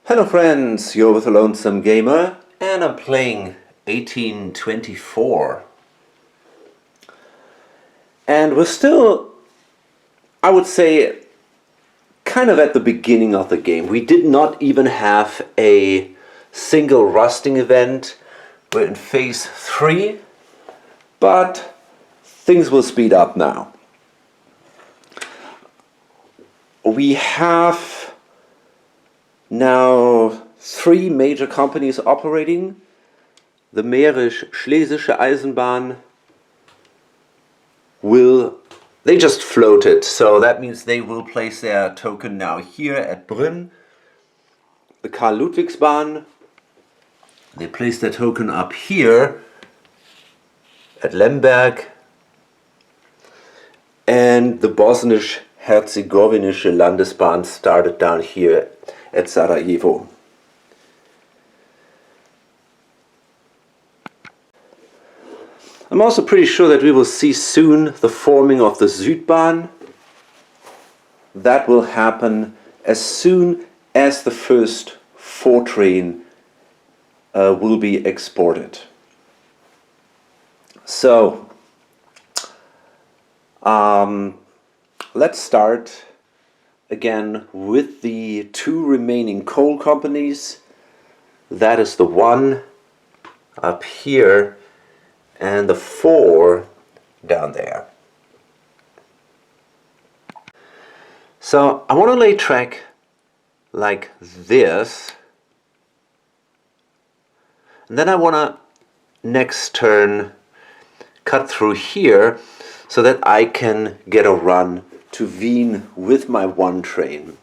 Hello friends, you're with the Lonesome Gamer and I'm playing 1824. And we're still, I would say, kind of at the beginning of the game. We did not even have a single rusting event. We're in phase 3, but things will speed up now. We have now 3 major companies operating. The Mährisch-Schlesische Eisenbahn they just floated, so that means they will place their token now here at Brünn. The Karl-Ludwigs-Bahn, they place their token up here at Lemberg. And the Bosnisch-Herzegowinische Landesbahn started down here at Sarajevo. I'm also pretty sure that we will see soon the forming of the Südbahn. That will happen as soon as the first 4 train will be exported. So, let's start again with the 2 remaining coal companies. That is the 1 up here and the 4 down there. So I want to lay track like this, and then I want to next turn cut through here so that I can get a run to Wien with my 1 train.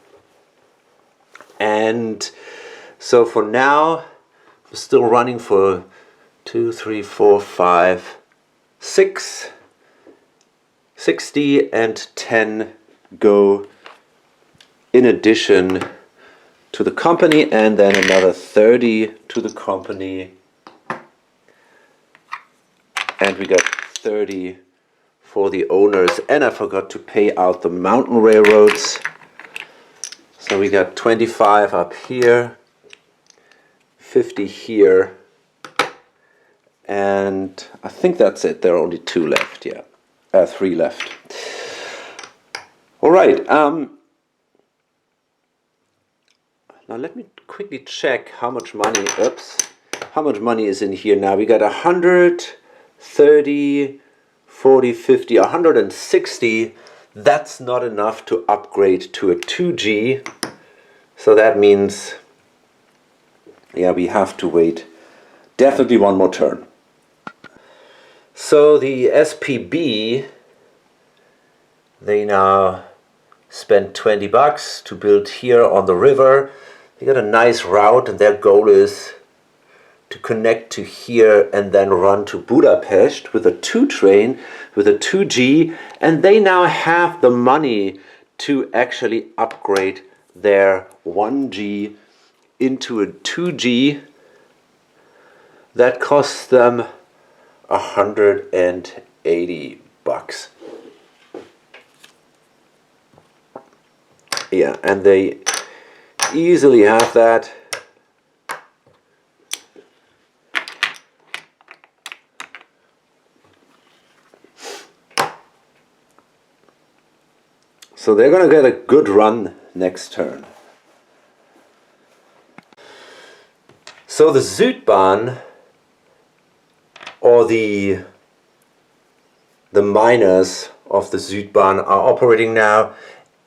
And so for now we're still running for 2, 3, 4, 5, 6, 60 and 10 go in addition to the company, and then another 30 to the company, and we got 30 for the owners. And I forgot to pay out the mountain railroads, so we got 25 up here, 50 here, and I think that's it. There are only 2 left, 3 left. All right. Now let me quickly check how much money. How much money is in here now? We got 100, 30, 40, 50, 160. That's not enough to upgrade to a 2G. So that means, we have to wait definitely 1 more turn. So the SPB, they now spent 20 bucks to build here on the river. They got a nice route, and their goal is to connect to here and then run to Budapest with a 2 train, with a 2G, and they now have the money to actually upgrade their 1G into a 2G. That costs them 180 bucks. Yeah, and they easily have that. So they're going to get a good run next turn. So the Südbahn, or the miners of the Südbahn, are operating now,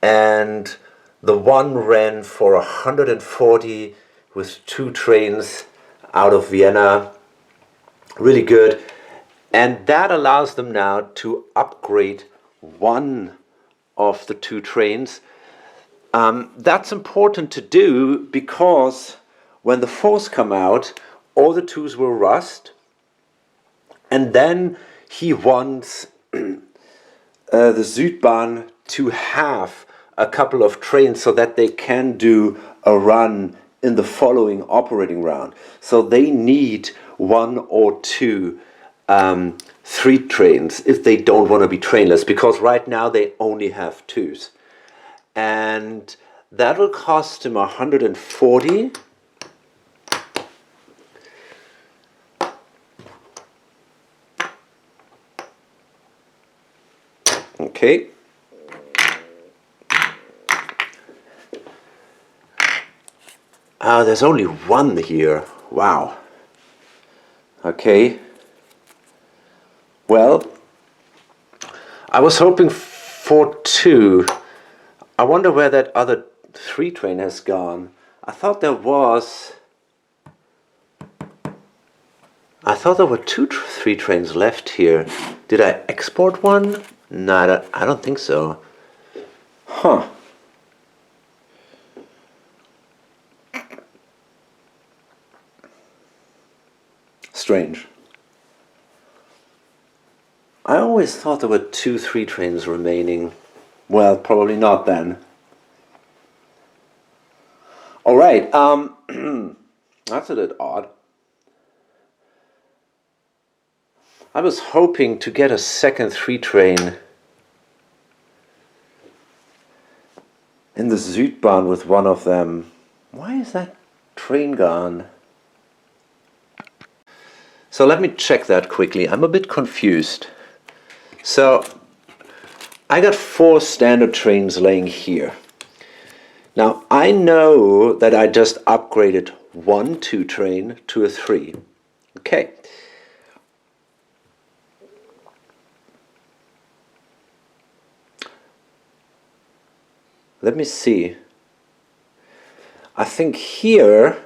and the 1 ran for 140 with 2 trains out of Vienna. Really good. And that allows them now to upgrade 1 of the 2 trains. That's important to do because when the 4s come out, all the 2s will rust. And then he wants the Südbahn to have a couple of trains so that they can do a run in the following operating round. So they need 1 or 2 3 trains if they don't want to be trainless, because right now they only have 2s. And that will cost him 140 Okay. There's only one here. Wow. Okay. Well, I was hoping for 2. I wonder where that other 3 train has gone. I thought there were 2, 3 trains left here. Did I export one? No, I don't think so. Huh. Strange. I always thought there were 2, 3 trains remaining. Well, probably not then. All right. That's a bit odd. I was hoping to get a second 3 train in the Südbahn with one of them. Why is that train gone? So let me check that quickly. I'm a bit confused. So I got 4 standard trains laying here. Now I know that I just upgraded 1 2 train to a 3. Okay. Let me see. I think here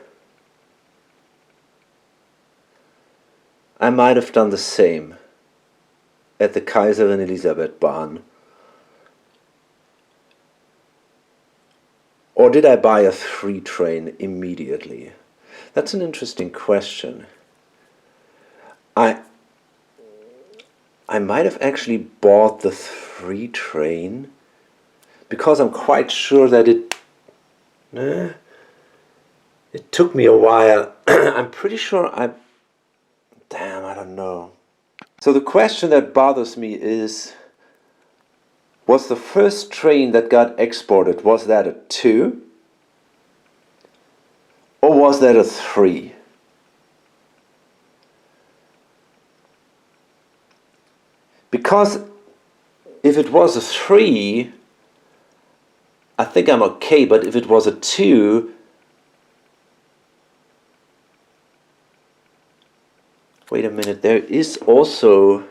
I might have done the same at the Kaiserin Elisabeth Bahn. Or did I buy a 3 train immediately? That's an interesting question. I might have actually bought the 3 train because I'm quite sure that it took me a while. I'm pretty sure damn, I don't know. So the question that bothers me is, was the first train that got exported, was that a 2? Or was that a 3? Because if it was a 3, I think I'm okay, but if it was a 2, wait a minute, there is also...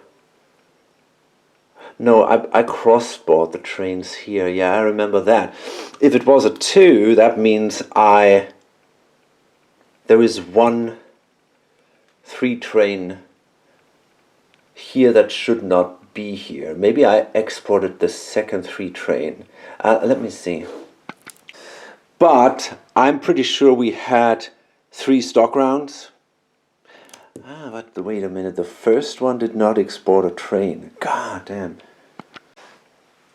No, I cross-bought the trains here. Yeah, I remember that. If it was a 2, that means there is 1 3 train here that should not be here. Maybe I exported the second 3 train. Let me see. But I'm pretty sure we had 3 stock rounds. But wait a minute, the first one did not export a train. God damn.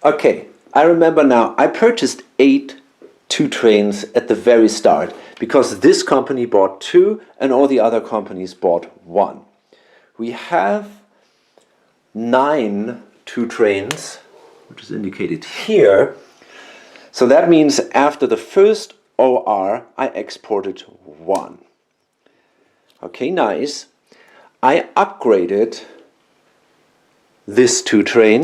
Okay, I remember now. I purchased 8 2 trains at the very start because this company bought 2 and all the other companies bought 1. We have 9 2 trains, which is indicated here. So that means after the first OR, I exported 1. Okay, nice. I upgraded this 2 train.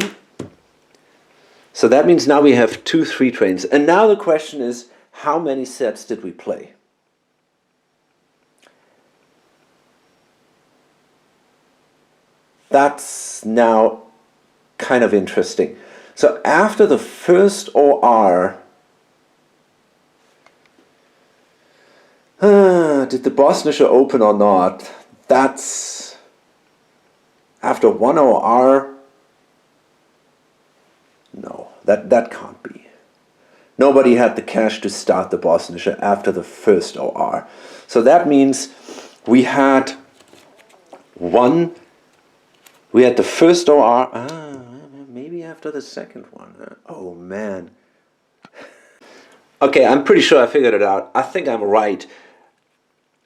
So that means now we have 2 3 trains. And now the question is, how many sets did we play? That's now kind of interesting. So after the first OR, did the Bosnische open or not? That's after 1 OR. No, that can't be. Nobody had the cash to start the Bosnische after the first OR. So that means we had the first OR, maybe after the second one. Oh man. Okay, I'm pretty sure I figured it out. I think I'm right.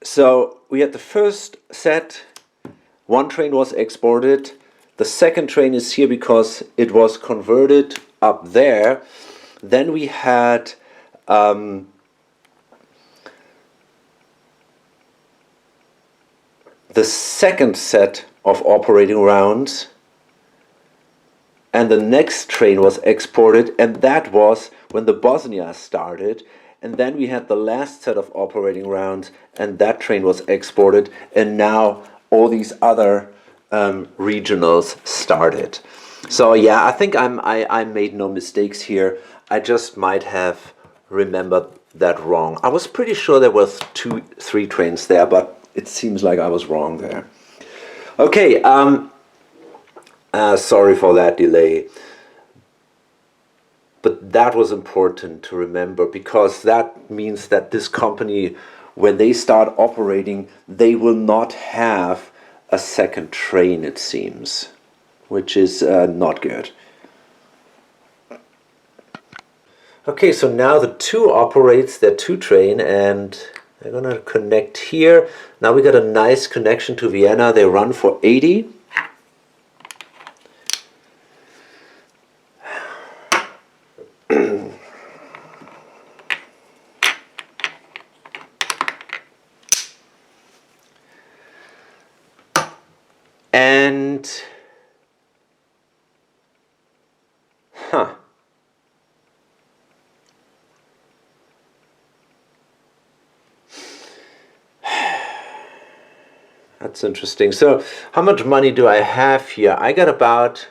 So we had the first set, 1 train was exported. The second train is here because it was converted up there. Then we had the second set of operating rounds. and the next train was exported, and that was when the Bosnia started. And then we had the last set of operating rounds, and that train was exported, and now all these other regionals started. So yeah, I think I made no mistakes here. I just might have remembered that wrong. I was pretty sure there were 3 trains there, but it seems like I was wrong there. Okay, sorry for that delay. But that was important to remember, because that means that this company, when they start operating, they will not have a second train, it seems, which is not good. Okay, so now the 2 operates their 2 train, and they're gonna connect here. Now we got a nice connection to Vienna. They run for 80. And that's interesting. So how much money do I have here? I got about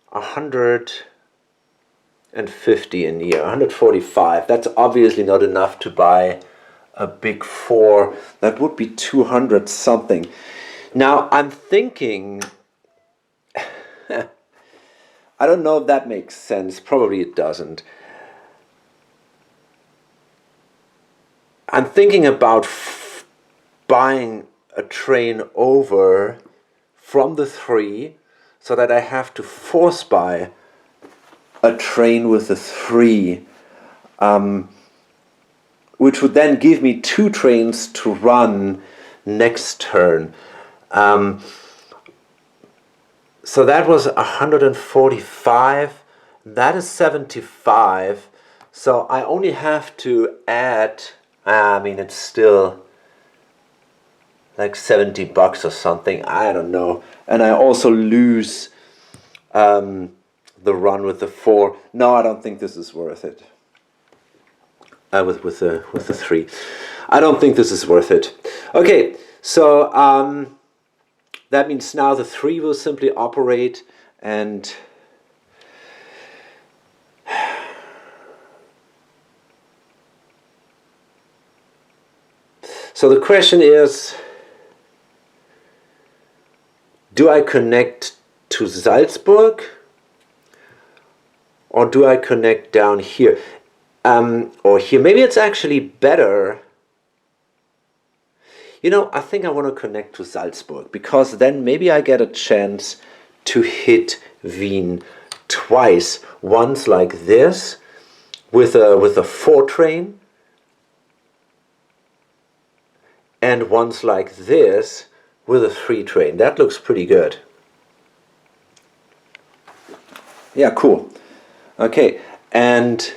150 in here, 145. That's obviously not enough to buy a big 4. That would be 200 something. Now I'm thinking, I don't know if that makes sense. Probably it doesn't. I'm thinking about buying a train over from the 3, so that I have to force buy a train with a 3, which would then give me 2 trains to run next turn. So that was 145. That is 75. So I only have to add, I mean, it's still like $70 or something, I don't know. And I also lose the run with the 4. No, I don't think this is worth it. With the 3, I don't think this is worth it. Okay, so that means now the 3 will simply operate, and so the question is, do I connect to Salzburg, or do I connect down here? Or here? Maybe it's actually better. You know, I think I want to connect to Salzburg, because then maybe I get a chance to hit Wien twice. Once like this with a 4 train, and once like this with a 3 train. That looks pretty good. Yeah, cool. Okay, and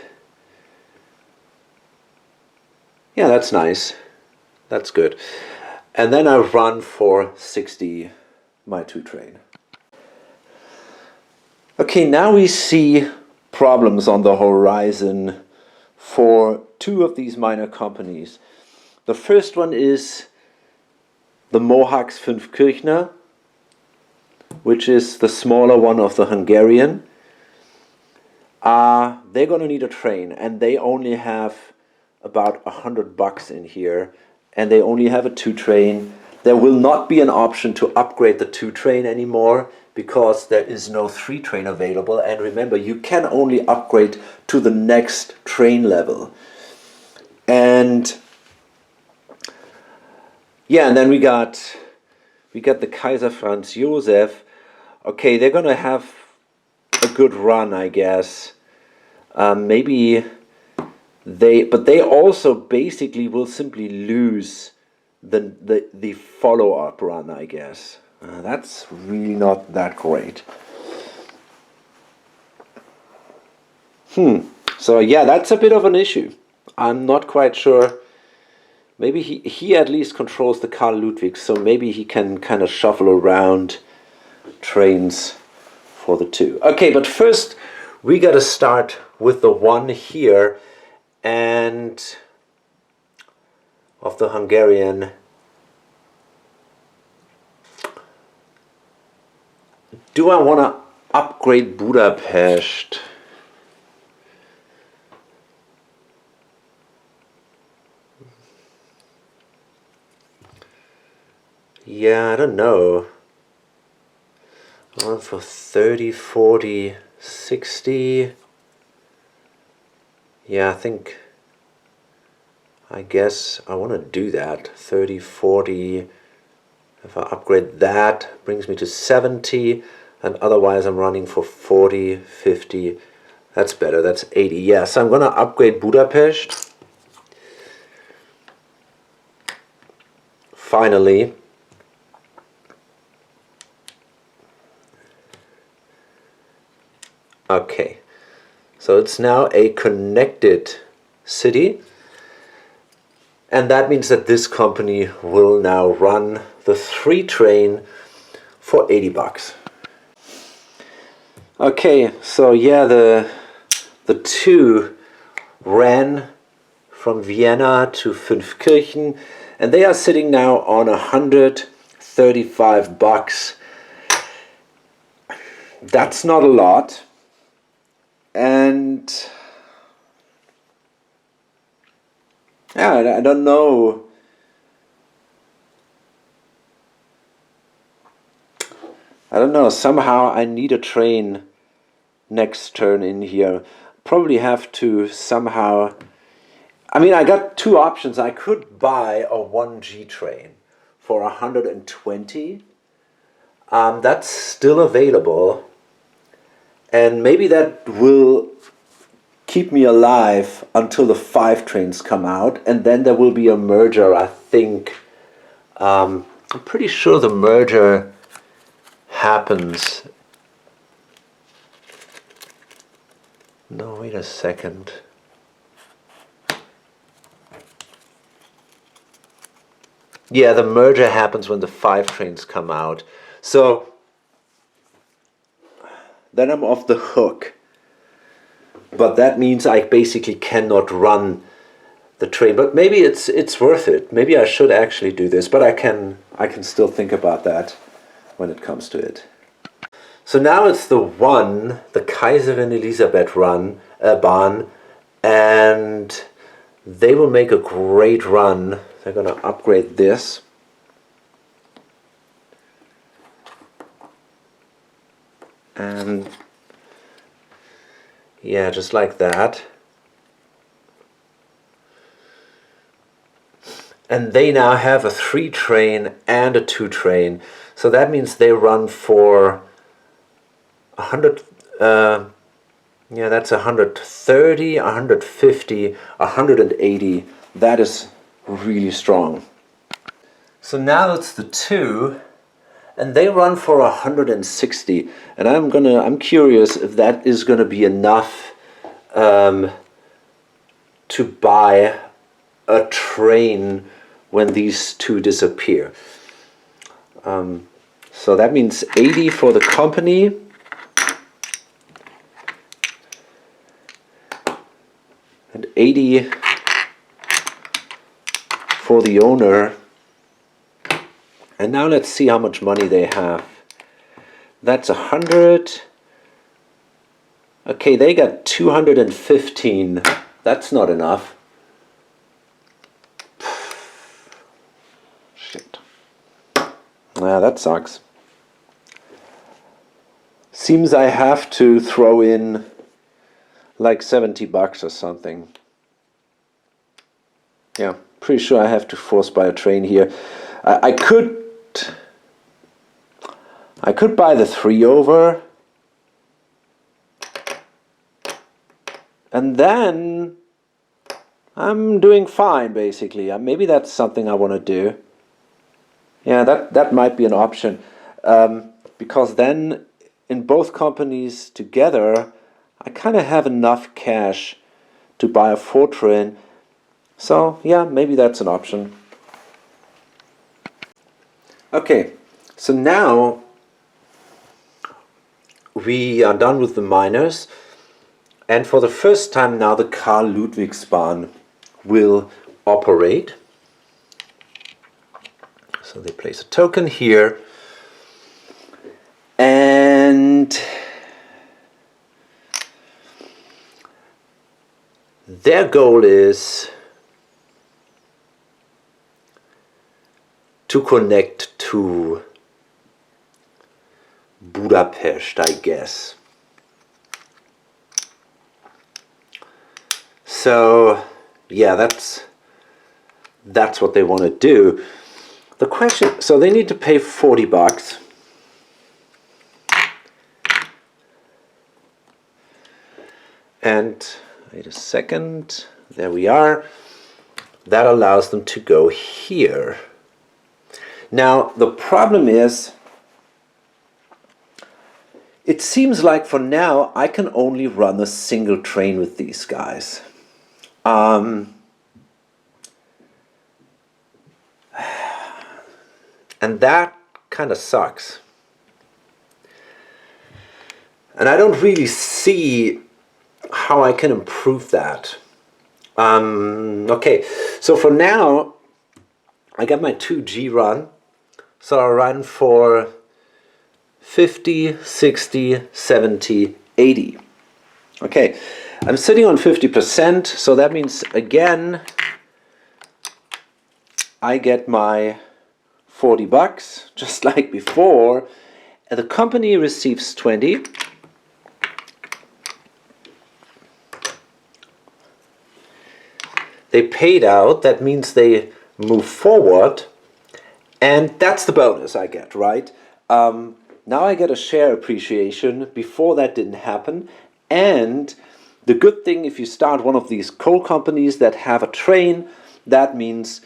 yeah, that's nice. That's good. And then I run for 60 my 2 train. Okay, now we see problems on the horizon for 2 of these minor companies. The first one is the Mohacs Fünfkirchner, which is the smaller one of the Hungarian. They're going to need a train, and they only have about $100 in here, and they only have a 2 train. There will not be an option to upgrade the 2 train anymore, because there is no 3 train available. And remember, you can only upgrade to the next train level. And yeah, and then we got the Kaiser Franz Josef. Okay, they're gonna have a good run, I guess. Maybe but they also basically will simply lose the follow-up run, I guess. That's really not that great. So yeah, that's a bit of an issue. I'm not quite sure. Maybe he at least controls the Karl Ludwig, so maybe he can kind of shuffle around trains for the 2. Okay, but first we got to start with the 1 here and of the Hungarian. Do I want to upgrade Budapest? Yeah, I don't know. I went for 30, 40, 60. Yeah, I guess I want to do that. 30, 40. If I upgrade that, brings me to 70. And otherwise I'm running for 40, 50. That's better, that's 80. Yeah, so I'm going to upgrade Budapest. Finally. Okay, so it's now a connected city, and that means that this company will now run the 3 train for 80 bucks. Okay, so yeah, the 2 ran from Vienna to Fünfkirchen, and they are sitting now on 135 bucks. That's not a lot. And yeah, I don't know. Somehow I need a train next turn in here. Probably have to somehow. I mean, I got 2 options. I could buy a 1G train for 120. That's still available. And maybe that will keep me alive until the 5 trains come out, and then there will be a merger, I think. I'm pretty sure the merger happens. No, wait a second. Yeah, the merger happens when the 5 trains come out. So then I'm off the hook. But that means I basically cannot run the train. But maybe it's worth it. Maybe I should actually do this. But I can still think about that when it comes to it. So now it's the 1, the Kaiserin Elisabeth Bahn, and they will make a great run. They're going to upgrade this. And yeah, just like that. And they now have a 3 train and a 2 train. So that means they run for 100, yeah, that's 130, 150, 180. That is really strong. So now it's the 2, and they run for 160. And I'm curious if that is gonna be enough to buy a train when these 2 disappear. So that means 80 for the company. And 80 for the owner. And now let's see how much money they have. That's 100. Okay, they got 215. That's not enough. Shit. Yeah, that sucks. Seems I have to throw in like 70 bucks or something. Yeah, pretty sure I have to force buy a train here. I could buy the 3 over, and then I'm doing fine basically. Maybe that's something I want to do. Yeah, that might be an option, because then in both companies together I kind of have enough cash to buy a 4 train. So yeah, maybe that's an option. Okay, so now we are done with the minors, and for the first time now the Karl Ludwigsbahn will operate. So they place a token here, and their goal is to connect to Budapest, I guess. So yeah, that's what they want to do. The question, so they need to pay $40. And wait a second, there we are. That allows them to go here. Now the problem is, it seems like for now I can only run a single train with these guys. And that kind of sucks. And I don't really see how I can improve that. Okay, so for now I got my 2G run. So I run for 50, 60, 70, 80. Okay, I'm sitting on 50%, so that means again I get my $40 just like before, and the company receives 20. They paid out, that means they move forward, and that's the bonus I get, right? Now I get a share appreciation. Before that didn't happen. And the good thing, if you start one of these coal companies that have a train, that means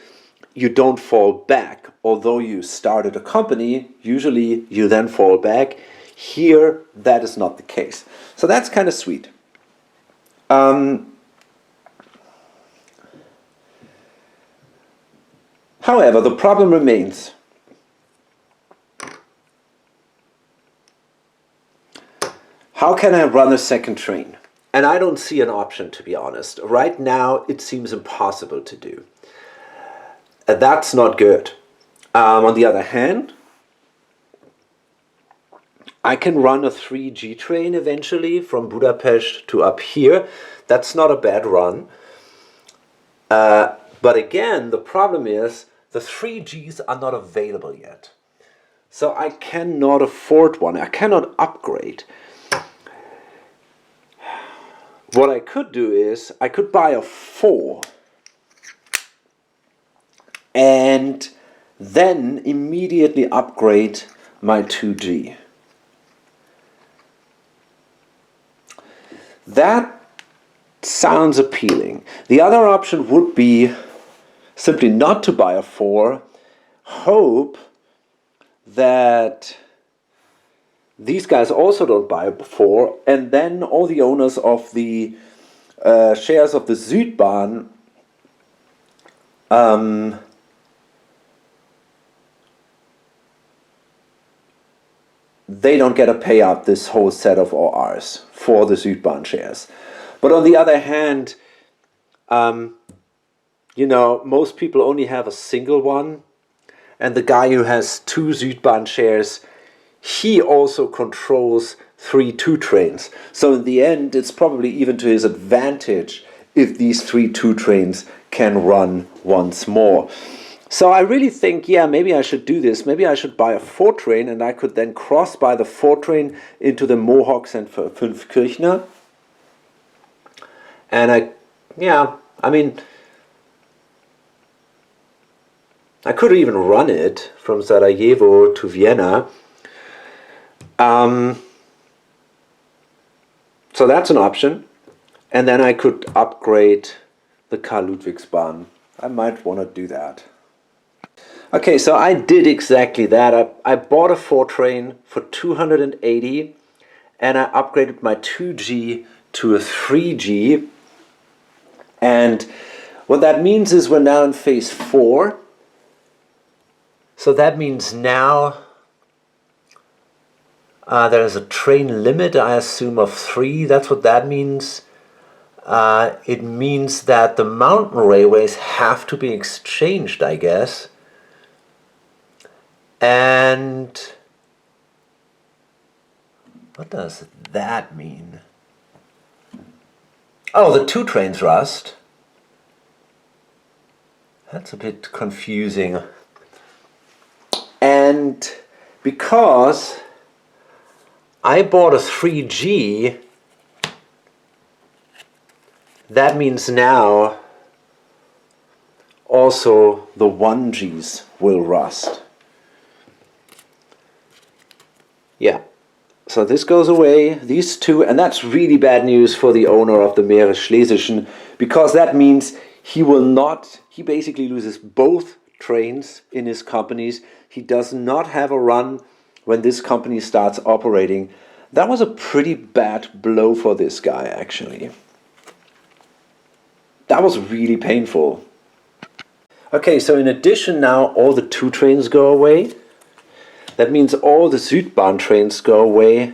you don't fall back. Although you started a company, usually you then fall back. Here, that is not the case. So that's kind of sweet. However, the problem remains. How can I run a second train? And I don't see an option, to be honest. Right now, it seems impossible to do. That's not good. On the other hand, I can run a 3G train eventually from Budapest to up here. That's not a bad run. But again, the problem is the 3Gs are not available yet. So I cannot afford one. I cannot upgrade. What I could do is I could buy a 4 and then immediately upgrade my 2G. That sounds appealing. The other option would be simply not to buy a 4, hope that these guys also don't buy a 4, and then all the owners of the shares of the Südbahn they don't get a payout, this whole set of ORs for the Südbahn shares. But on the other hand, you know, most people only have a single one, and the guy who has 2 Südbahn shares, he also controls 3 2 trains. So in the end, it's probably even to his advantage if these 3 2 trains can run once more. So I really think, yeah, maybe I should do this. Maybe I should buy a 4 train, and I could then cross by the 4 train into the Mohawks and Fünfkirchner. And I mean, I could even run it from Sarajevo to Vienna. So that's an option. And then I could upgrade the Karl Ludwigsbahn. I might want to do that. Okay, so I did exactly that. I bought a 4 train for 280, and I upgraded my 2G to a 3G. And what that means is we're now in phase 4. So that means now There's a train limit, I assume, of 3. That's what that means. It means that the mountain railways have to be exchanged, I guess. And what does that mean? Oh, the 2 trains rust. That's a bit confusing. And because I bought a 3G, that means now also the 1Gs will rust. Yeah, so this goes away, these 2, and that's really bad news for the owner of the Meere Schlesischen, because that means he basically loses both trains in his companies. He does not have a run when this company starts operating. That was a pretty bad blow for this guy, actually. That was really painful. Okay, so in addition now all the 2 trains go away. That means all the Südbahn trains go away.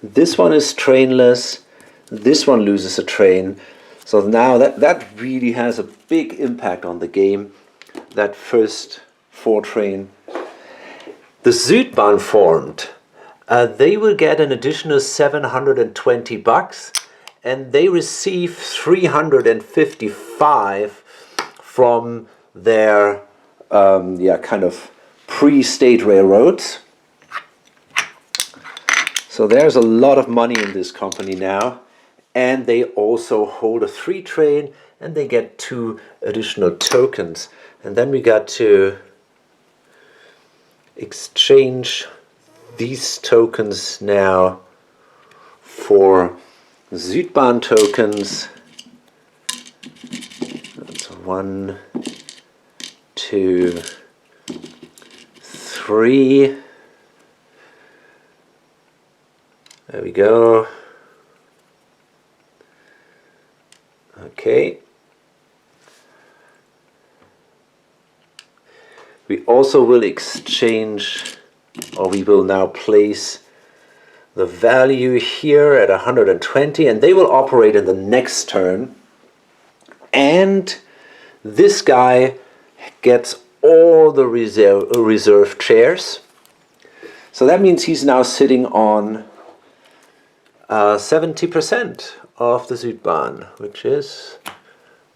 This one is trainless. This one loses a train. So now that really has a big impact on the game. That first 4 train. The Südbahn formed. They will get an additional $720 and they receive 355 from their kind of pre-state railroads. So there's a lot of money in this company now, and they also hold a 3 train and they get 2 additional tokens. And then we got to exchange these tokens now for Südbahn tokens. That's 1, 2, 3. There we go. Okay. We also will exchange, or we will now place the value here at 120, and they will operate in the next turn. And this guy gets all the reserve chairs. So that means he's now sitting on 70% of the Südbahn, which is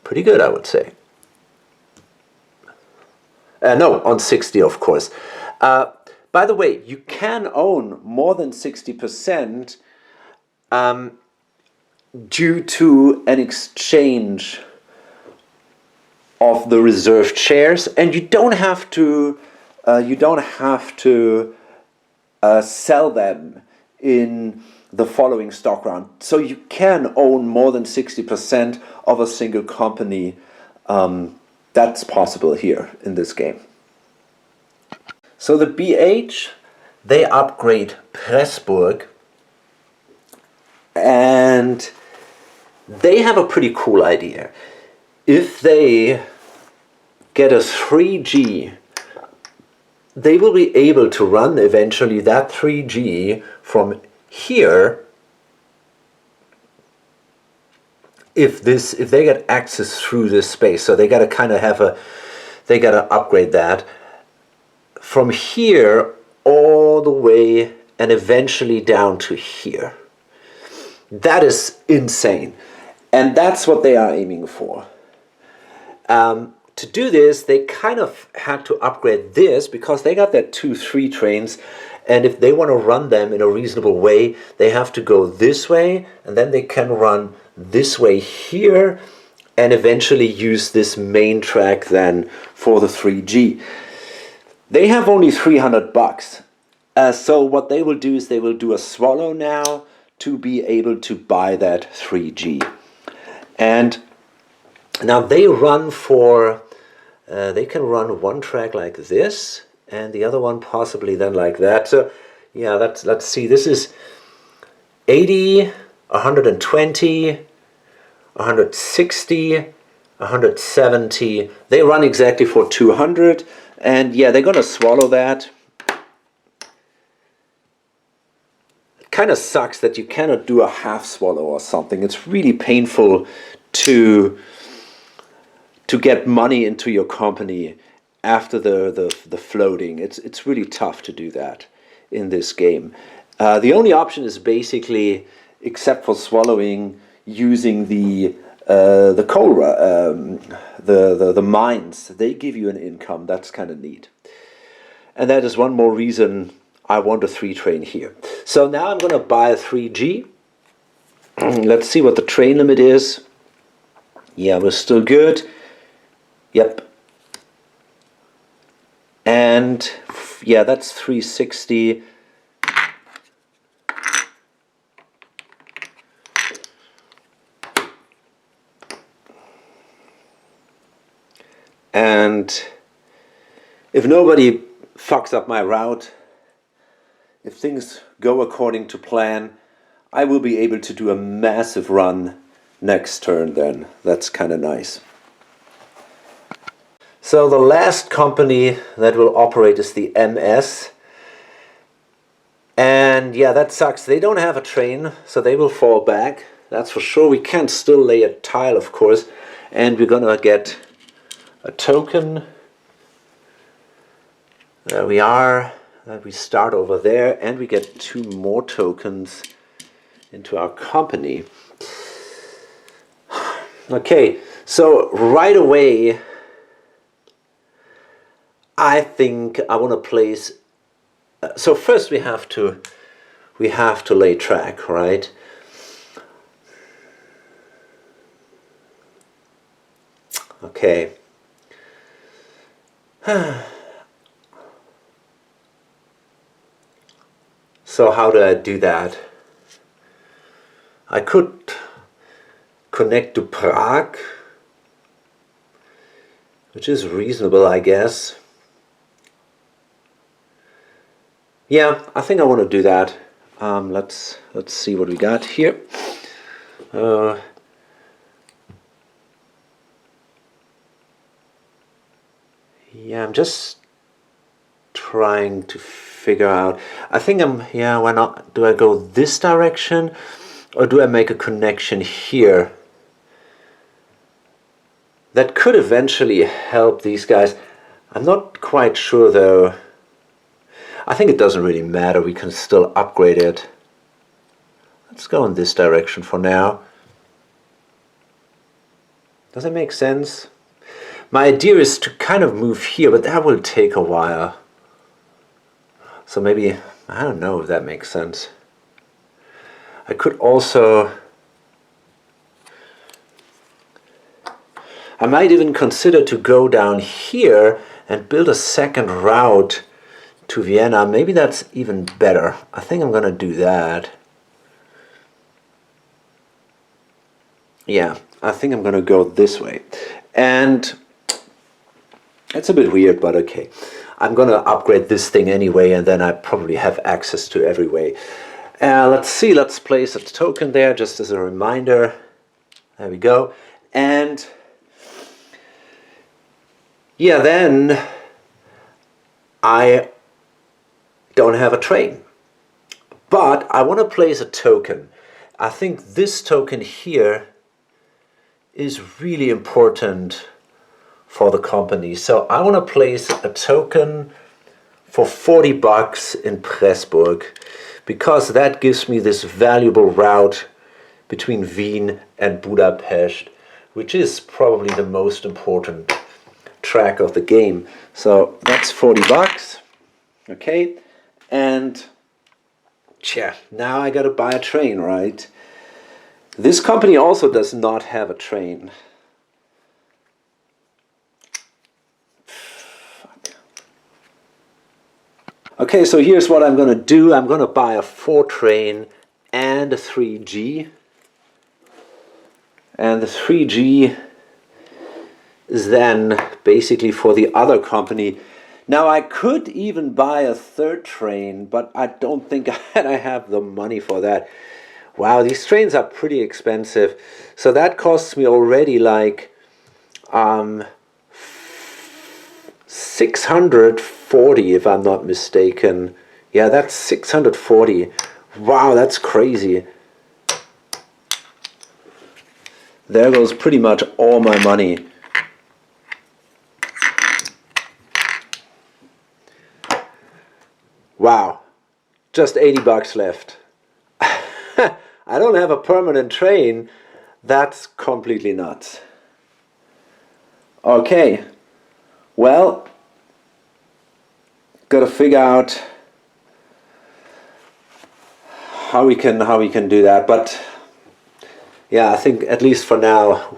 pretty good, I would say. No, on 60, of course. By the way, you can own more than 60% due to an exchange of the reserved shares, and you don't have to sell them in the following stock round. So you can own more than 60% of a single company. That's possible here in this game. So the BH, they upgrade Pressburg, and they have a pretty cool idea. If they get a 3G, they will be able to run eventually that 3G from here if they get access through this space. So they gotta kind of they gotta upgrade that from here all the way and eventually down to here. That is insane, and that's what they are aiming for. To do this, they kind of had to upgrade this because they got their 2-3 trains, and if they want to run them in a reasonable way, they have to go this way, and then they can run this way here, and eventually use this main track then for the 3G. They have only $300. So what they will do is they will do a swallow now to be able to buy that 3G. And now they run for, they can run one track like this, and the other one possibly then like that. So yeah, let's see, this is 80, 120, 160, 170. They run exactly for 200, and yeah, they're gonna swallow that. kind of sucks that you cannot do a half swallow or something. It's really painful to get money into your company after the floating. It's really tough to do that in this game. The only option is basically, except for swallowing, using the coal, the mines. They give you an income. That's kind of neat. And that is one more reason I want a 3 train here. So now I'm going to buy a 3G. Let's see what the train limit is. Yeah, we're still good. Yep. And yeah, that's 360. And if nobody fucks up my route, if things go according to plan, I will be able to do a massive run next turn then. That's kind of nice. So the last company that will operate is the MS. And yeah, that sucks. They don't have a train, so they will fall back. That's for sure. We can still lay a tile, of course. And we're gonna get a token. There we are. We start over there, and we get 2 more tokens into our company. Okay, so right away, I think I want to place. So first we have to lay track, right? Okay. So how do I do that? I could connect to Prague, which is reasonable, I guess. Yeah, I think I want to do that. Let's see what we got here. Yeah, I'm just trying to figure out. I think yeah, why not? Do I go this direction, or do I make a connection here? That could eventually help these guys. I'm not quite sure though. I think it doesn't really matter. We can still upgrade it. Let's go in this direction for now. Does that make sense? My idea is to kind of move here, but that will take a while. So maybe, I don't know if that makes sense. I could also, I might even consider to go down here and build a second route to Vienna. Maybe that's even better. I think I'm gonna do that. Yeah, I think I'm gonna go this way. And it's a bit weird, but okay. I'm gonna upgrade this thing anyway, and then I probably have access to every way. Let's see, let's place a token there just as a reminder. There we go. And yeah, then I don't have a train. But I want to place a token. I think this token here is really important for the company. So I want to place a token for 40 bucks in Pressburg, because that gives me this valuable route between Wien and Budapest, which is probably the most important track of the game. So that's 40 bucks. Okay, and yeah, now I gotta buy a train, right? This company also does not have a train. Okay, so here's what I'm gonna do. I'm gonna buy a 4 train and a 3G. And the 3G is then basically for the other company. Now I could even buy a 3rd train, but I don't think I have the money for that. Wow, these trains are pretty expensive. So that costs me already like 640 if I'm not mistaken. Yeah, that's 640. Wow, that's crazy. There goes pretty much all my money. Wow, just 80 bucks left. I don't have a permanent train. That's completely nuts. Okay, well, gotta figure out how we can do that. But yeah, I think at least for now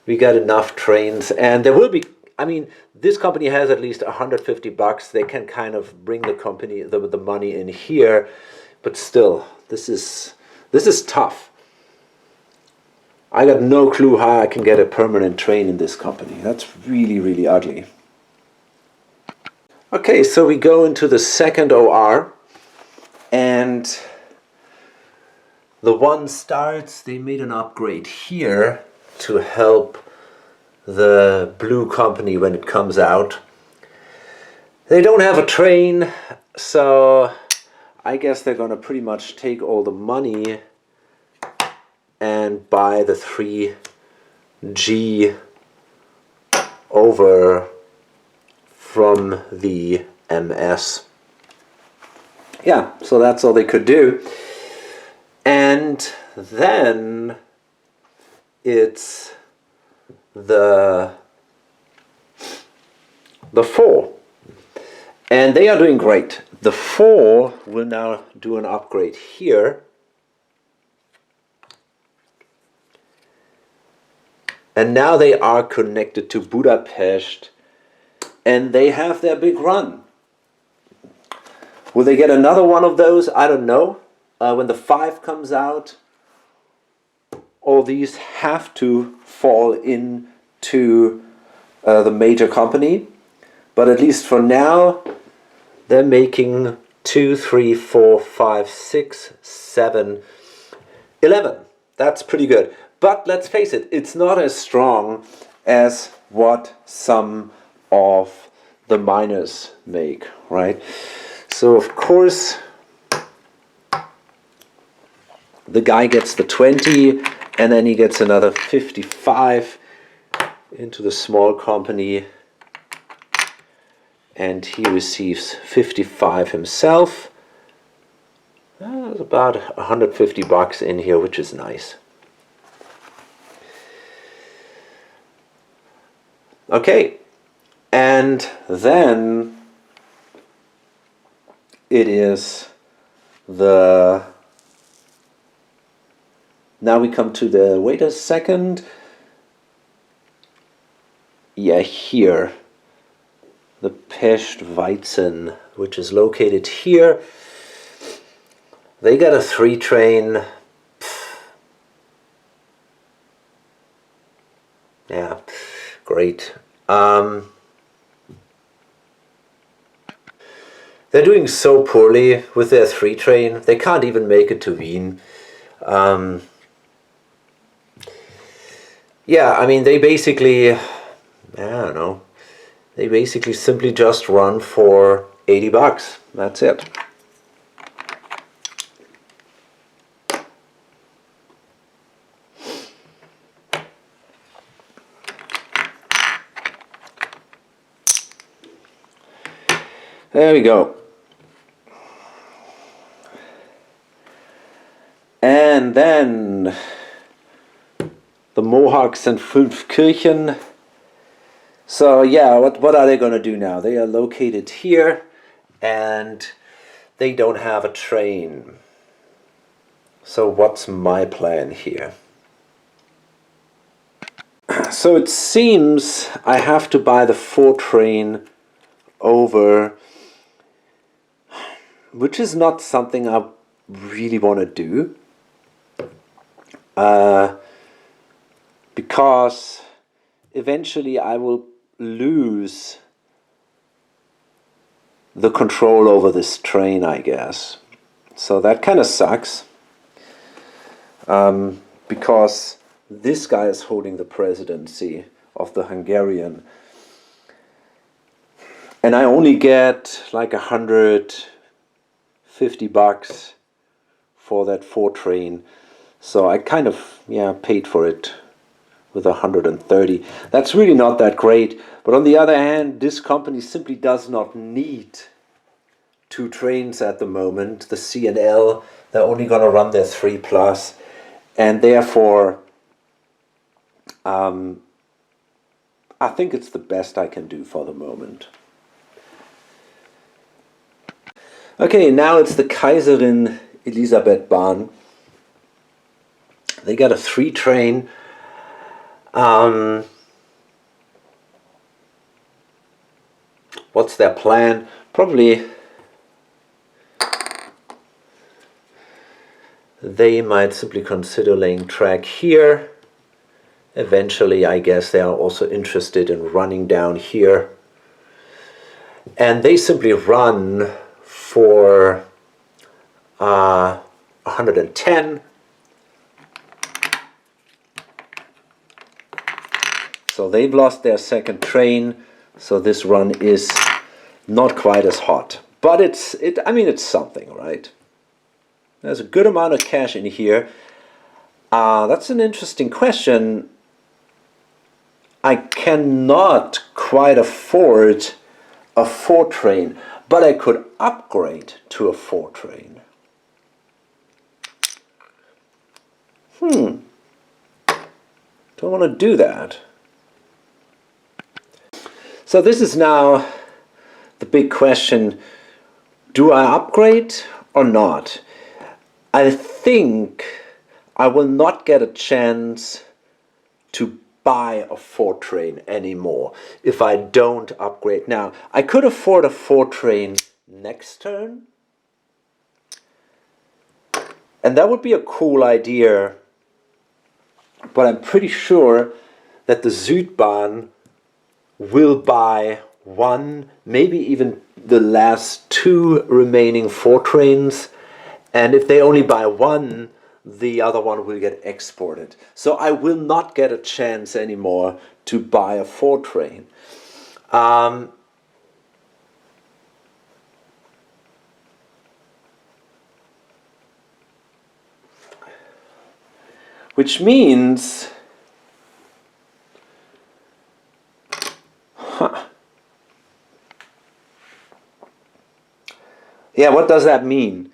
we got enough trains, and there will be. I mean, this company has at least 150 bucks. They can kind of bring the company the money in here, but still, this is tough. I got no clue how I can get a permanent train in this company. That's really, really ugly. Okay, so we go into the second OR, and the one starts. They made an upgrade here to help the blue company when it comes out. They don't have a train, so I guess they're gonna pretty much take all the money and buy the 3G over from the MS. Yeah, so that's all they could do. And then it's the 4. And they are doing great. The 4 will now do an upgrade here. And now they are connected to Budapest, and they have their big run. Will they get another one of those? I don't know. When the 5 comes out, all these have to fall into the major company. But at least for now, they're making 2, 3, 4, 5, 6, 7, 11. That's pretty good. But let's face it, it's not as strong as what some of the miners make, right? So of course, the guy gets the 20, and then he gets another 55 into the small company, and he receives 55 himself. There's about 150 bucks in here, which is nice. Okay, and then it is the... Now we come to the... Wait a second. Yeah, here. The Pest Weizen, which is located here. They got a 3 train. Yeah, great. They're doing so poorly with their 3 train. They can't even make it to Wien. Yeah, I mean, they basically, I don't know, they basically simply just run for 80 bucks. That's it. There we go. And then the Mohawks and Fünfkirchen. So yeah, what are they going to do now? They are located here, and they don't have a train. So what's my plan here? So it seems I have to buy the 4 train over, which is not something I really want to do. Because eventually I will lose the control over this train, I guess. So that kind of sucks. Because this guy is holding the presidency of the Hungarian. And I only get like 150 bucks for that 4 train. So I kind of, paid for it with 130. That's really not that great. But on the other hand, this company simply does not need 2 trains at the moment. The C and L, they're only going to run their 3 plus. And therefore, I think it's the best I can do for the moment. Okay, now it's the Kaiserin Elisabeth Bahn. They got a 3 train. What's their plan? Probably they might simply consider laying track here. Eventually, I guess they are also interested in running down here. And they simply run for 110. So they've lost their 2nd train. So this run is not quite as hot. But it's something, right? There's a good amount of cash in here. That's an interesting question. I cannot quite afford a 4 train, but I could upgrade to a 4 train. Don't want to do that. So this is now the big question. Do I upgrade or not? I think I will not get a chance to buy a 4 train anymore if I don't upgrade now. I could afford a 4 train next turn, and that would be a cool idea, but I'm pretty sure that the Südbahn will buy 1, maybe even the last 2 remaining 4 trains, and if they only buy 1, the other one will get exported. So I will not get a chance anymore to buy a 4 train. Which means, yeah, what does that mean?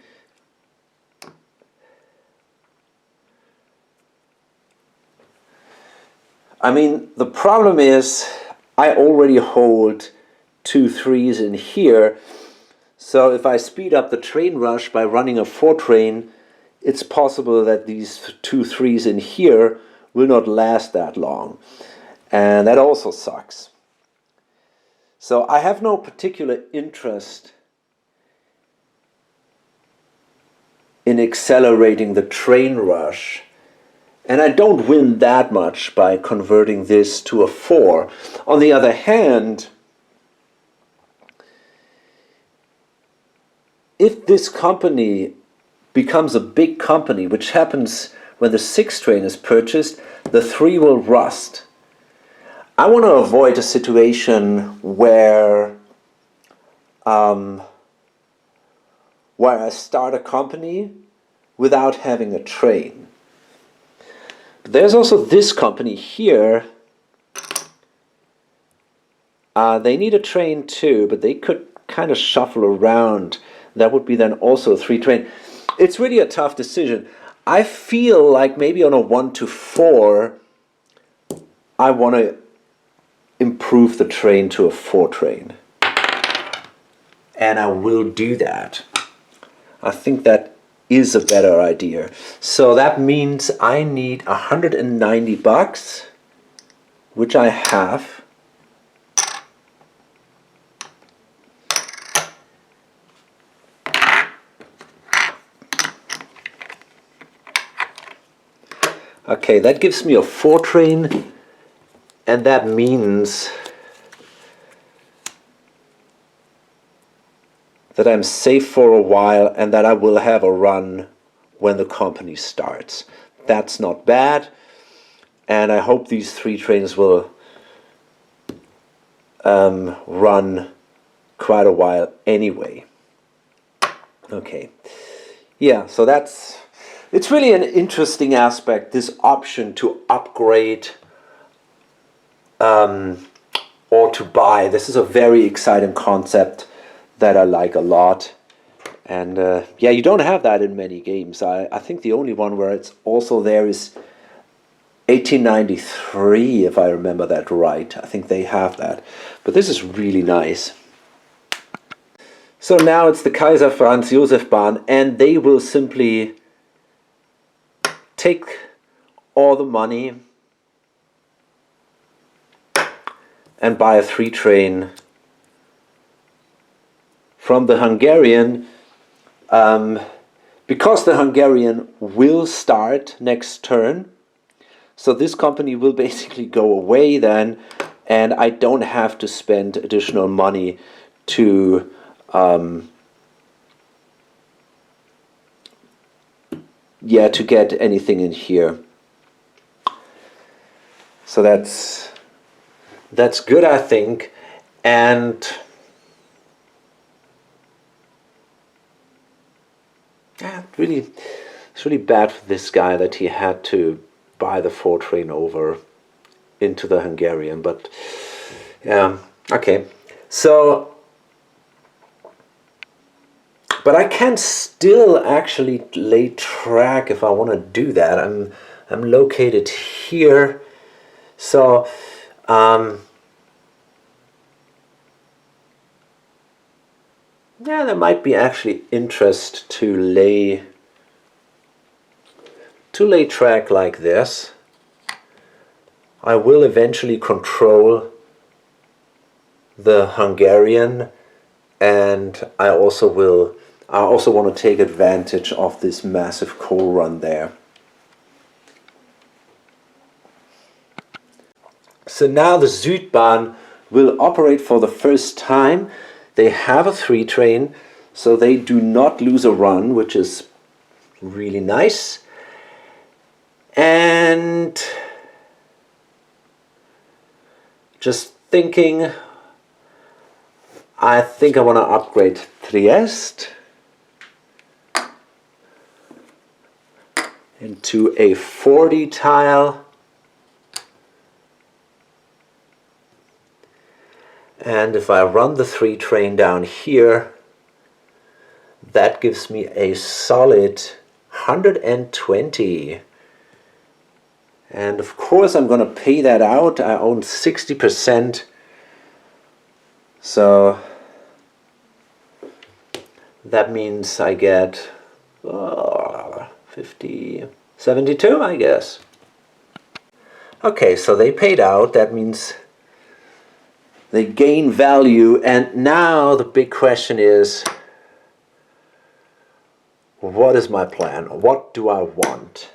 I mean, the problem is I already hold 2 3s in here. So if I speed up the train rush by running a 4 train, it's possible that these 2 3s in here will not last that long. And that also sucks. So I have no particular interest in accelerating the train rush. And I don't win that much by converting this to a 4. On the other hand, if this company becomes a big company, which happens when the 6 train is purchased, the 3 will rust. I want to avoid a situation where I start a company without having a train. There's also this company here. They need a train too, but they could kind of shuffle around. That would be then also a 3 train. It's really a tough decision. I feel like maybe on a 1 to 4, I want to improve the train to a 4 train. And I will do that. I think that is a better idea. So that means I need $190, which I have. Okay, that gives me a 4 train, and that means that I'm safe for a while and that I will have a run when the company starts. That's not bad, and I hope these 3 trains will run quite a while anyway. Okay, yeah, so it's really an interesting aspect, this option to upgrade or to buy. This is a very exciting concept that I like a lot. And yeah, you don't have that in many games. I think the only one where it's also there is 1893, if I remember that right. I think they have that. But this is really nice. So now it's the Kaiser Franz Josef Bahn, and they will simply take all the money and buy a 3 train from the Hungarian, because the Hungarian will start next turn. So this company will basically go away then, and I don't have to spend additional money to to get anything in here. So that's good, I think. And yeah, it's really bad for this guy that he had to buy the 4 train over into the Hungarian. But yeah, okay. So, but I can still actually lay track if I want to do that. I'm located here, so yeah, there might be actually interest to lay track like this. I will eventually control the Hungarian, and I also want to take advantage of this massive coal run there. So now the Südbahn will operate for the first time. They have a 3 train, so they do not lose a run, which is really nice. And just thinking, I think I want to upgrade Trieste into a 40 tile. And if I run the 3 train down here, that gives me a solid 120. And of course I'm going to pay that out. I own 60%. So that means I get 50, 72, I guess. Okay, so they paid out. That means they gain value. And now the big question is, what is my plan? What do I want?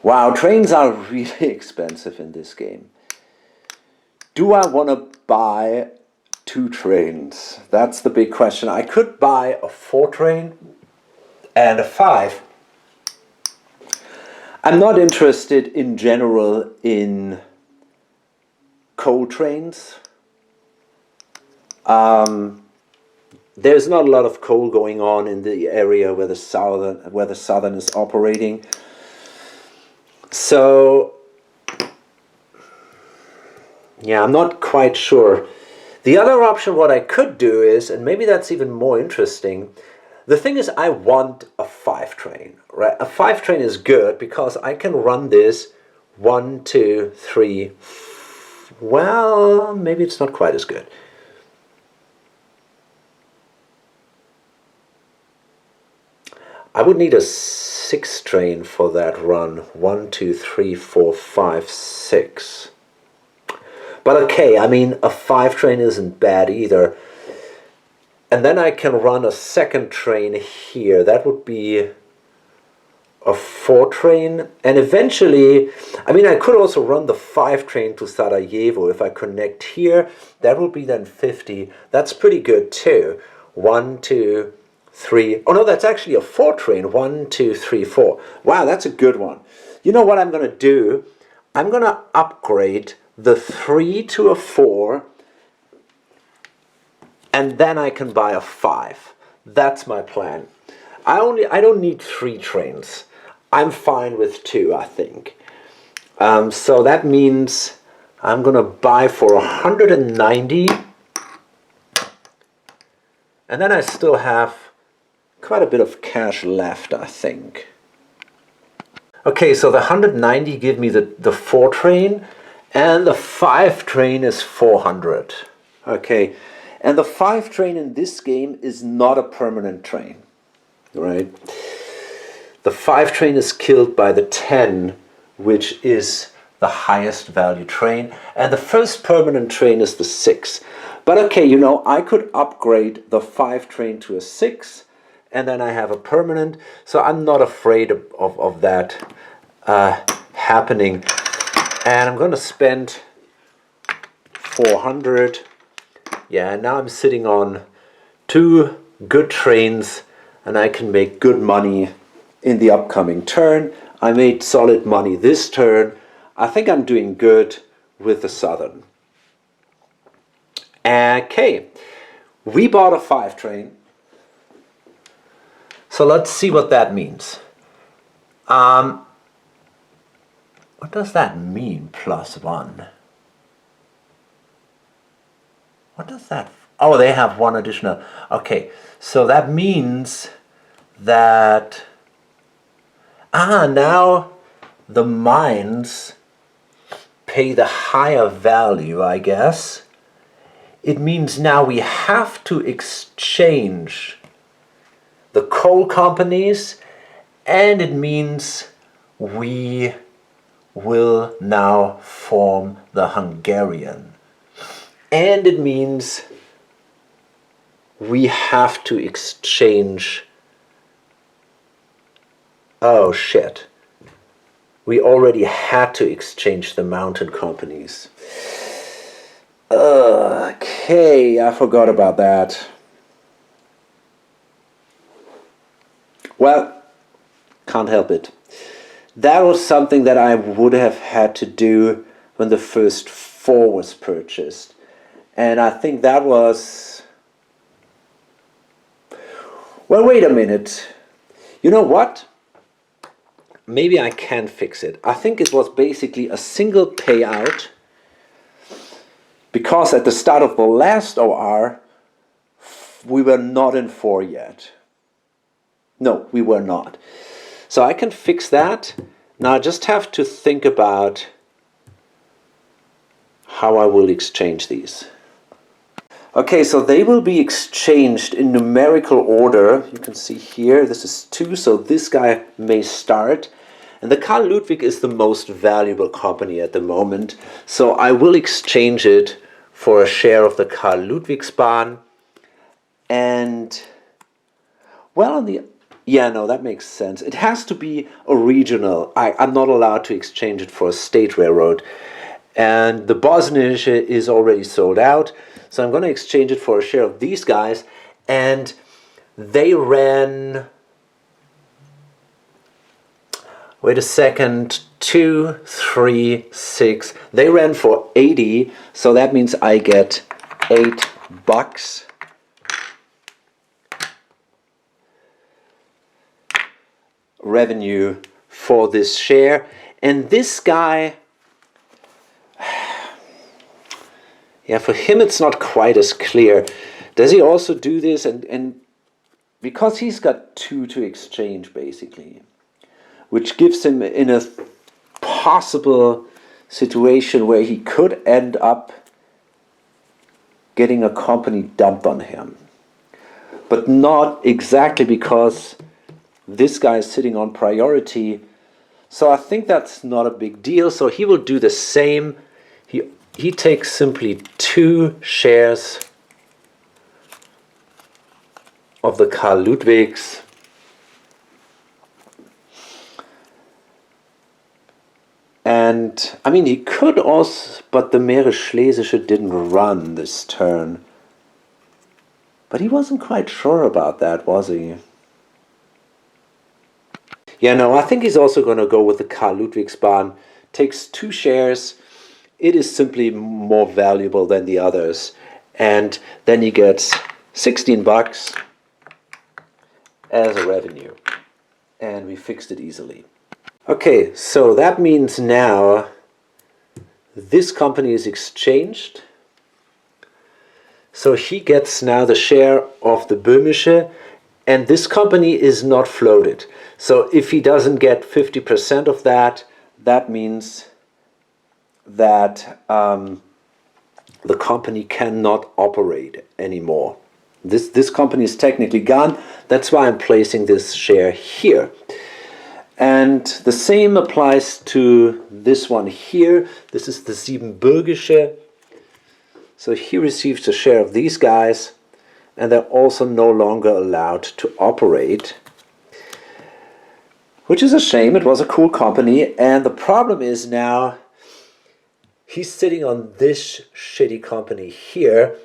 Wow, trains are really expensive in this game. Do I want to buy 2 trains? That's the big question. I could buy a 4 train and a 5. I'm not interested in general in coal trains. There's not a lot of coal going on in the area where the Southern is operating. So yeah, I'm not quite sure. The other option, what I could do is, and maybe that's even more interesting, the thing is I want a 5 train, right? A 5 train is good because I can run this 1, 2, 3, well, maybe it's not quite as good. I would need a 6 train for that run. 1, 2, 3, 4, 5, 6. But okay, I mean, a 5 train isn't bad either. And then I can run a 2nd train here. That would be a 4 train. And eventually, I mean, I could also run the 5 train to Sarajevo. If I connect here, that would be then 50. That's pretty good too. 1, 2, 3. Oh no, that's actually a 4 train. 1, 2, 3, 4. Wow, that's a good one. You know what I'm going to do? I'm going to upgrade the 3 to a 4 and then I can buy a 5. That's my plan. I don't need 3 trains. I'm fine with 2, I think. So that means I'm gonna buy for 190, and then I still have quite a bit of cash left, I think. Okay, so the 190 give me the 4 train, and the 5 train is 400. Okay, and the 5 train in this game is not a permanent train, right? The 5 train is killed by the 10, which is the highest value train, and the first permanent train is the 6. But okay, you know, I could upgrade the 5 train to a 6, and then I have a permanent, so I'm not afraid of that happening. And I'm gonna spend 400. Yeah, and now I'm sitting on 2 good trains, and I can make good money in the upcoming turn. I made solid money this turn. I think I'm doing good with the Southern. Okay, we bought a 5 train. So let's see what that means. What does that mean, +1? What does that... Oh, they have 1 additional. Okay, so that means that... now the mines pay the higher value, I guess. It means now we have to exchange the coal companies, and it means we will now form the Hungarian. And it means we have to exchange... Oh shit. We already had to exchange the mountain companies. Okay, I forgot about that. Well, can't help it. That was something that I would have had to do when the first 4 was purchased. And I think that was... Well, wait a minute. You know what? Maybe I can fix it. I think it was basically a single payout, because at the start of the last OR, we were not in 4 yet. No, we were not. So I can fix that. Now I just have to think about how I will exchange these. Okay, so they will be exchanged in numerical order. You can see here, this is 2, so this guy may start. And the Karl Ludwig is the most valuable company at the moment. So I will exchange it for a share of the Karl Ludwigsbahn. And, well, yeah, no, that makes sense. It has to be a regional. I'm not allowed to exchange it for a state railroad. And the Bosnische is already sold out. So I'm going to exchange it for a share of these guys. And they ran... Wait a second. 2, 3, 6. They ran for 80. So that means I get $8. Revenue for this share. And this guy... Yeah, for him it's not quite as clear. Does he also do this? And because he's got 2 to exchange, basically, which gives him in a possible situation where he could end up getting a company dumped on him. But not exactly, because this guy is sitting on priority. So I think that's not a big deal. So he will do the same. He takes simply 2 shares of the Karl Ludwigs. And, I mean, he could also, but the Meere Schlesische didn't run this turn. But he wasn't quite sure about that, was he? Yeah, no, I think he's also going to go with the Karl Ludwigsbahn. Takes 2 shares. It is simply more valuable than the others. and then he gets 16 bucks as a revenue. And we fixed it easily. Okay, so that means now this company is exchanged. So he gets now the share of the Böhmische, and this company is not floated. So if he doesn't get 50% of that, that means that the company cannot operate anymore. This company is technically gone. That's why I'm placing this share here. And the same applies to this one here. This is the Siebenbürgische. So he receives a share of these guys, and they're also no longer allowed to operate, which is a shame. It was a cool company, and the problem is now he's sitting on this shitty company here,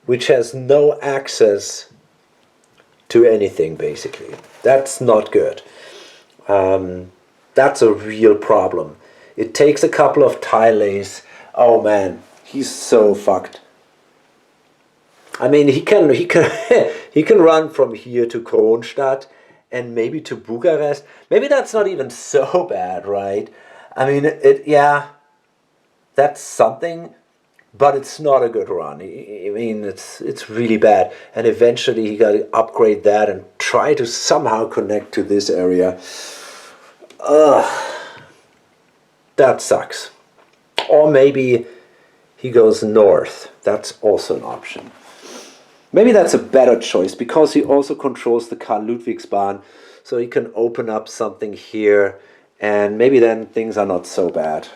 which has no access to anything, basically. That's not good. That's a real problem. It takes a couple of tiles. Oh man, he's so fucked. I mean, he can he can run from here to Kronstadt and maybe to Bucharest. Maybe that's not even so bad, right? I mean, yeah, that's something, but it's not a good run. I mean, it's really bad. And eventually he got to upgrade that and try to somehow connect to this area. That sucks. Or maybe he goes north. That's also an option. Maybe that's a better choice because he also controls the Karl-Ludwigsbahn, so he can open up something here, and maybe then things are not so bad.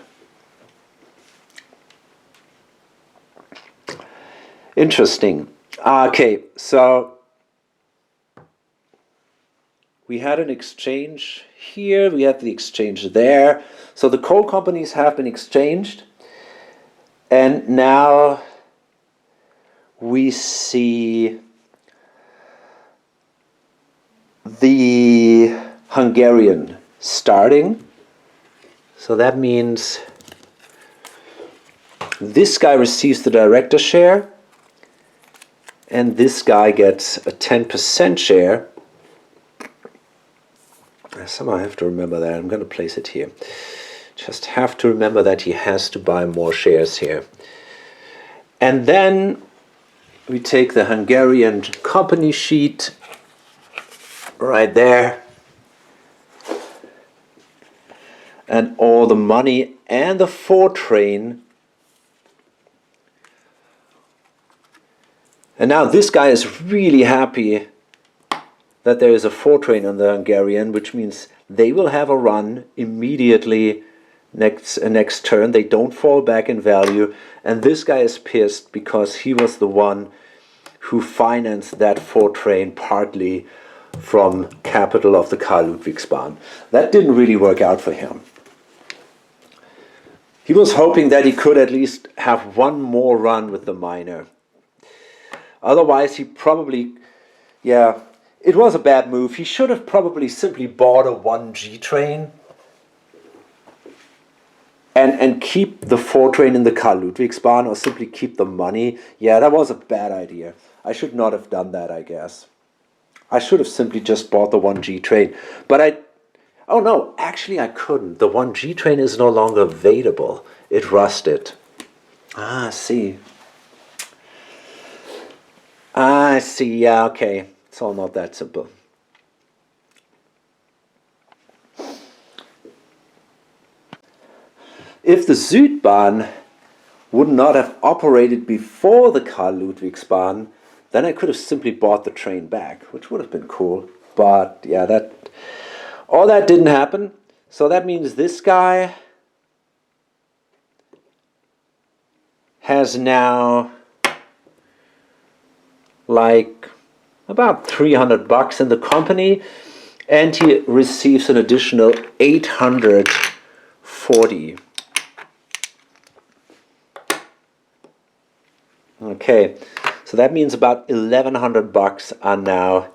Interesting. Okay, so we had an exchange here, we had the exchange there. So the coal companies have been exchanged, and now we see the Hungarian starting. So that means this guy receives the director share, and this guy gets a 10% share. I somehow have to remember that. I'm going to place it here. Just have to remember that he has to buy more shares here. And then we take the Hungarian company sheet right there, and all the money and the train. And now this guy is really happy that there is a train on the Hungarian, which means they will have a run immediately next turn. They don't fall back in value, and this guy is pissed because he was the one who financed that train partly from capital of the Karl-Ludwigsbahn. That didn't really work out for him. He was hoping that he could at least have one more run with the miner. Otherwise, he probably, yeah, it was a bad move. He should have probably simply bought a 1G train and keep the train in the Karl-Ludwigsbahn, or simply keep the money. Yeah, that was a bad idea. I should not have done that, I guess. I should have simply just bought the 1G train. But oh no, actually I couldn't. The 1G train is no longer available. It rusted. I see. I see, yeah, okay. It's all not that simple. If the Südbahn would not have operated before the Karl-Ludwigsbahn, then I could have simply bought the train back, which would have been cool. But yeah, all that didn't happen. So that means this guy has now like about 300 bucks in the company, and he receives an additional 840. Okay, so that means about 1,100 bucks are now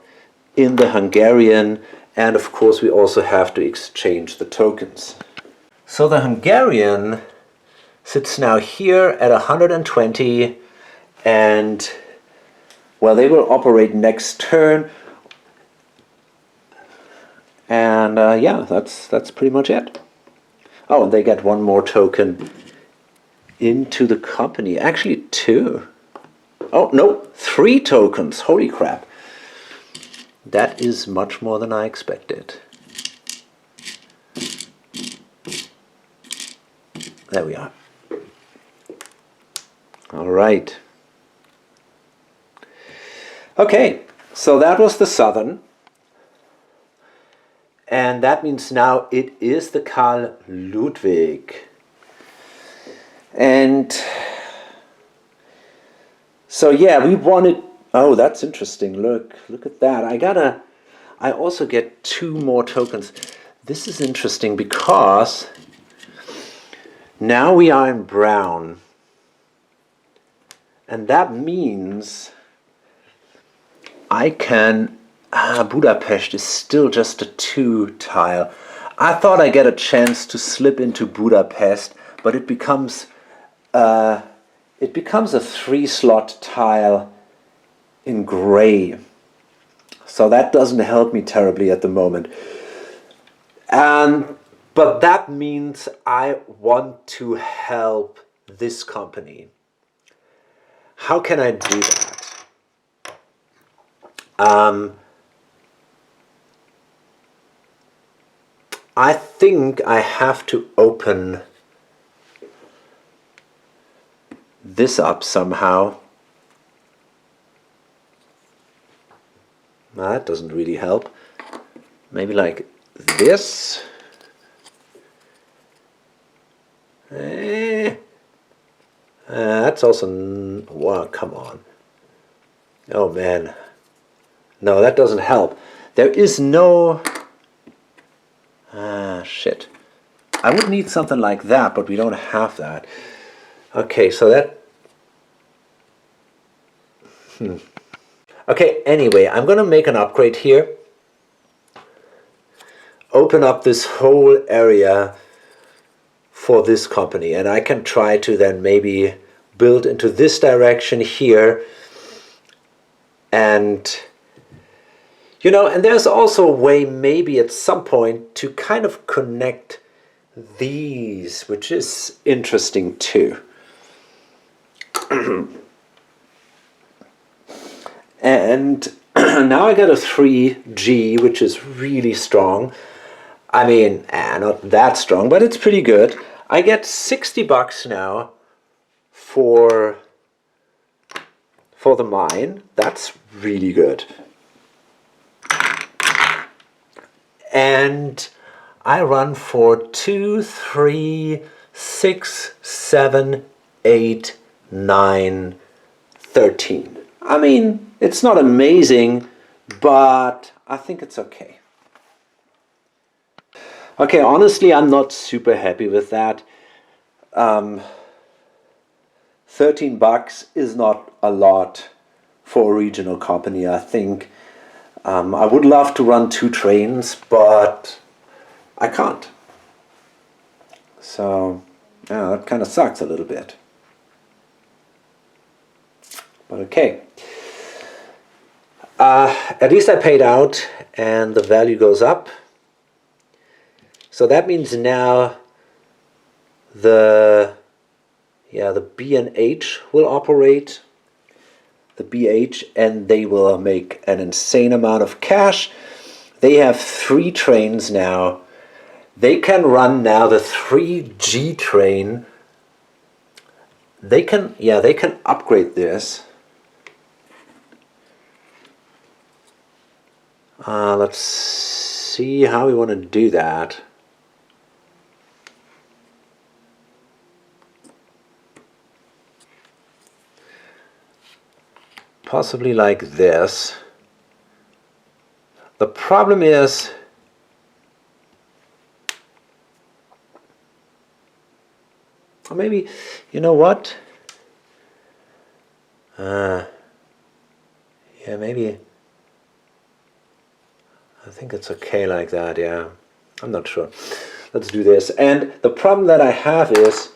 in the Hungarian, and of course we also have to exchange the tokens. So the Hungarian sits now here at 120, And, well, they will operate next turn. And yeah, that's pretty much it. Oh, and they get one more token into the company. Actually, two. Oh, no, 3 tokens. Holy crap. That is much more than I expected. There we are. All right. Okay, so that was the Southern. And that means now it is the Karl Ludwig. And so yeah, we wanted, oh, that's interesting. Look at that. I also get 2 more tokens. This is interesting because now we are in brown. And that means I can, Budapest is still just a 2 tile. I thought I get a chance to slip into Budapest, but it becomes a 3-slot tile in gray. So that doesn't help me terribly at the moment. But that means I want to help this company. How can I do that? I think I have to open this up somehow. That doesn't really help. Maybe like this. That's also... Wow, come on. Oh man. No, that doesn't help. There is no... shit. I would need something like that, but we don't have that. Okay, so that... Okay, anyway, I'm going to make an upgrade here. Open up this whole area for this company. And I can try to then maybe build into this direction here. And, you know, and there's also a way maybe at some point to kind of connect these, which is interesting too. And now I got a 3G, which is really strong. I mean, not that strong, but it's pretty good. I get $60 now for the mine. That's really good. And I run for 2, 3, 6, 7, 8, 9, 13. I mean, it's not amazing, but I think it's okay. Okay, honestly, I'm not super happy with that. $13 is not a lot for a regional company, I think. I would love to run 2 trains, but I can't. So, yeah, that kind of sucks a little bit. But okay. At least I paid out and the value goes up. So that means now the B and H will operate. The BH, and they will make an insane amount of cash. They have 3 trains now. They can run now the 3G train. They can upgrade this. Let's see how we want to do that. Possibly like this. The problem is or maybe, you know what? Yeah, maybe I think it's okay like that, yeah. I'm not sure. Let's do this. And the problem that I have is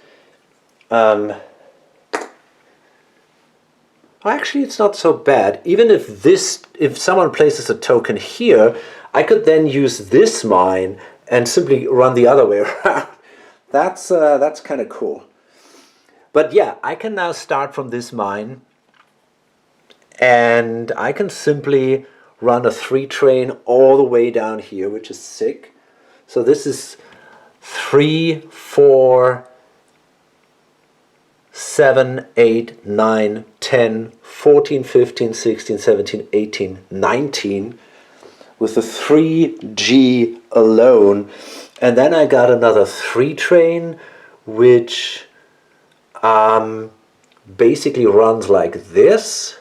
Well, actually, it's not so bad. Even if someone places a token here, I could then use this mine and simply run the other way around. That's kind of cool. But yeah, I can now start from this mine, and I can simply run a 3 train all the way down here, which is sick. So this is 3, 4, 7, 8, 9, 10, 14, 15, 16, 17, 18, 19 with the 3G alone. And then I got another 3 train which basically runs like this.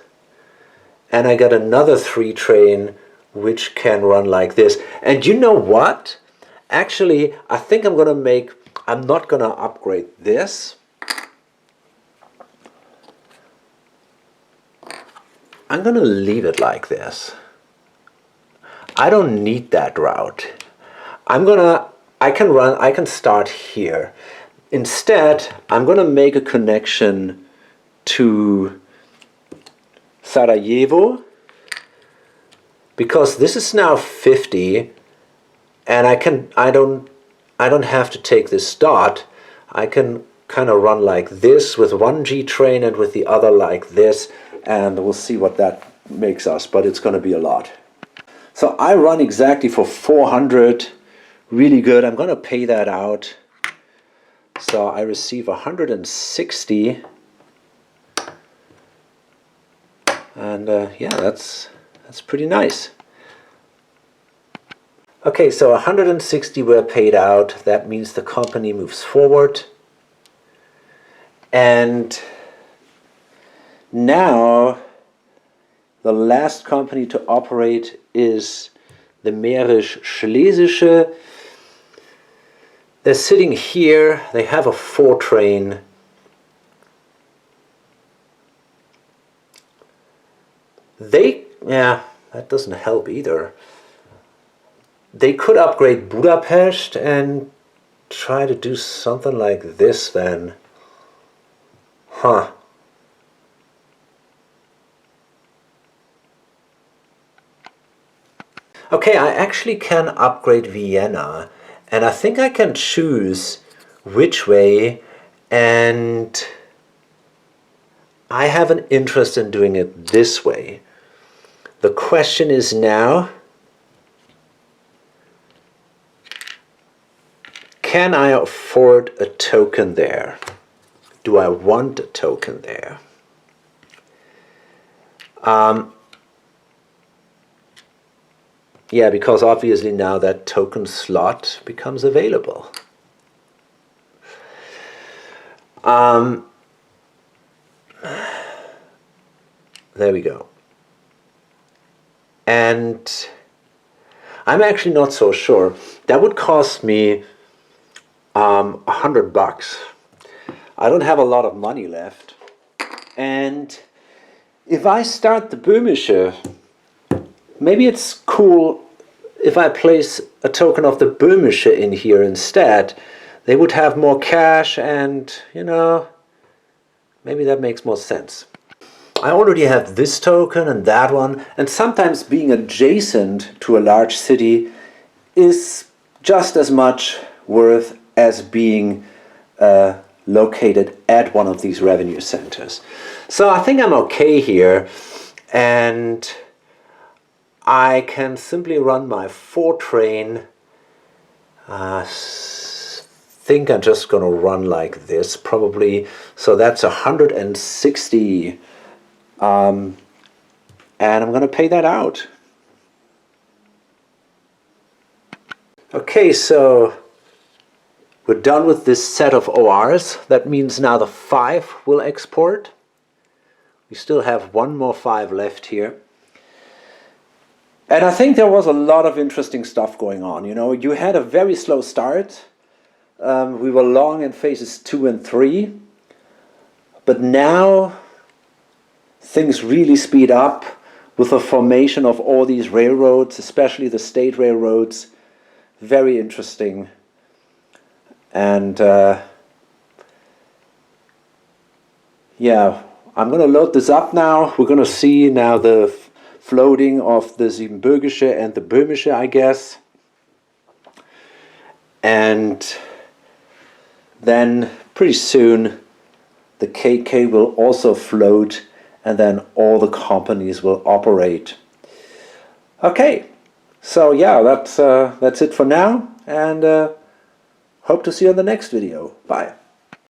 And I got another 3 train which can run like this. And you know what? Actually, I think I'm not going to upgrade this. I'm going to leave it like this. I don't need that route. I can start here. Instead, I'm going to make a connection to Sarajevo, because this is now 50, and I don't have to take this dot. I can kind of run like this with 1G train and with the other like this, and we'll see what that makes us, but it's going to be a lot. So I run exactly for 400, really good. I'm going to pay that out. So I receive 160, and yeah, that's pretty nice. Okay, so 160 were paid out. That means the company moves forward. And now the last company to operate is the Mährisch-Schlesische. They're sitting here. They have a 4 train. Yeah, that doesn't help either. They could upgrade Budapest and try to do something like this then. Huh. Okay, I actually can upgrade Vienna, and I think I can choose which way, and I have an interest in doing it this way. The question is now, can I afford a token there? Do I want a token there? Yeah, because obviously now that token slot becomes available. There we go. And I'm actually not so sure. That would cost me $100. I don't have a lot of money left. And if I start the Böhmische, maybe it's cool if I place a token of the Böhmische in here instead. They would have more cash, and, you know, maybe that makes more sense. I already have this token and that one, and sometimes being adjacent to a large city is just as much worth as being located at one of these revenue centers. So I think I'm okay here, and I can simply run my 4 train. I think I'm just going to run like this probably. So that's 160. And I'm going to pay that out. Okay, so we're done with this set of ORs. That means now the 5 will export. We still have one more 5 left here. And I think there was a lot of interesting stuff going on. You know, you had a very slow start. We were long in phases 2 and 3. But now things really speed up with the formation of all these railroads, especially the state railroads. Very interesting. And yeah, I'm going to load this up now. We're going to see now the floating of the Siebenbürgische and the Böhmische, I guess. And then pretty soon the KK will also float, and then all the companies will operate. Okay, so yeah, that's it for now, and hope to see you in the next video. Bye.